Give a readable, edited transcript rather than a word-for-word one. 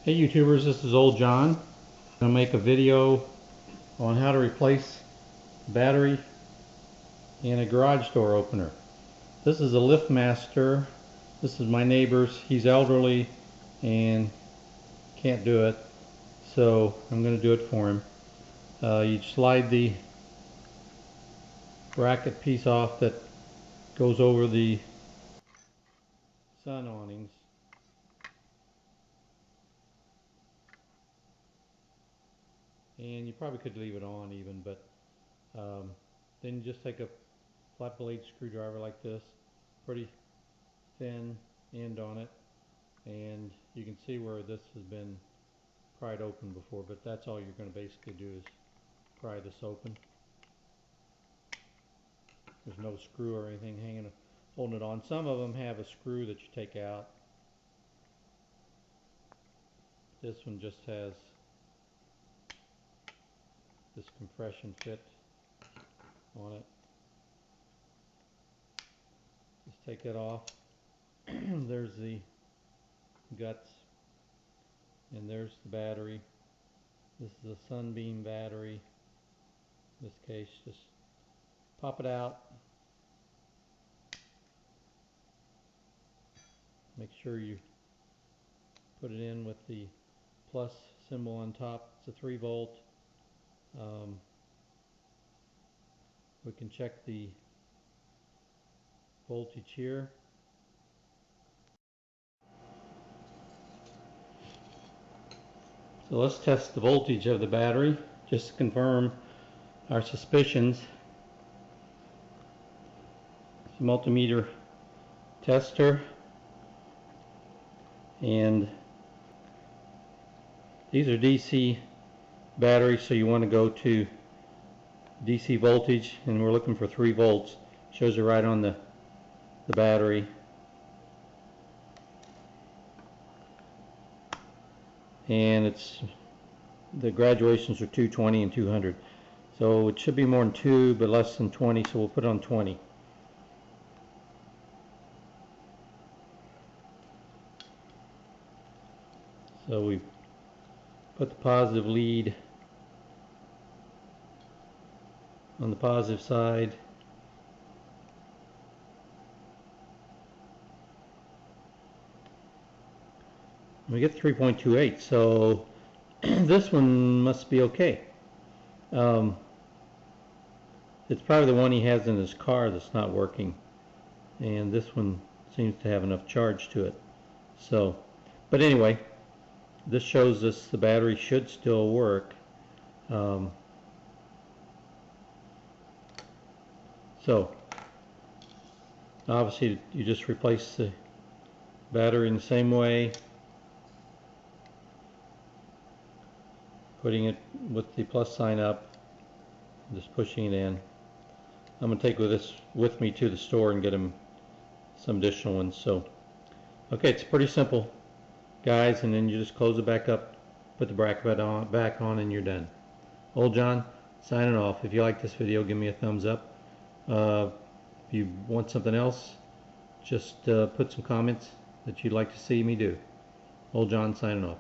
Hey YouTubers, this is Old John. I'm going to make a video on how to replace battery in a garage door opener. This is a LiftMaster. This is my neighbor's. He's elderly and can't do it, so I'm going to do it for him. You slide the bracket piece off that goes over the sun awnings. And you probably could leave it on even, but then you just take a flat blade screwdriver like this, pretty thin end on it, and you can see where this has been pried open before, but that's all you're going to basically do is pry this open. There's no screw or anything holding it on. Some of them have a screw that you take out. This one just has this compression fit on it. Just take that off. There's the guts, and there's the battery. This is a Sunbeam battery. In this case, just pop it out. Make sure you put it in with the plus symbol on top. It's a 3 volt. We can check the voltage here. So let's test the voltage of the battery just to confirm our suspicions. It's a multimeter tester, and these are DC batteries, so you want to go to DC voltage, and we're looking for 3 volts. Shows it right on the battery. And the graduations are 220 and 200, so it should be more than 2 but less than 20, so we'll put it on 20. So we put the positive lead on the positive side. We get 3.28, so this one must be okay. It's probably the one he has in his car that's not working, and this one seems to have enough charge to it. So, but anyway, this shows us the battery should still work. So obviously you just replace the battery in the same way, putting it with the plus sign up, just pushing it in. I'm going to take this with me to the store and get him some additional ones. So okay, it's pretty simple, guys, and then you just close it back up, put the bracket back on, and you're done. Old John signing off. If you like this video, give me a thumbs up. If you want something else, just put some comments that you'd like to see me do. Old John signing off.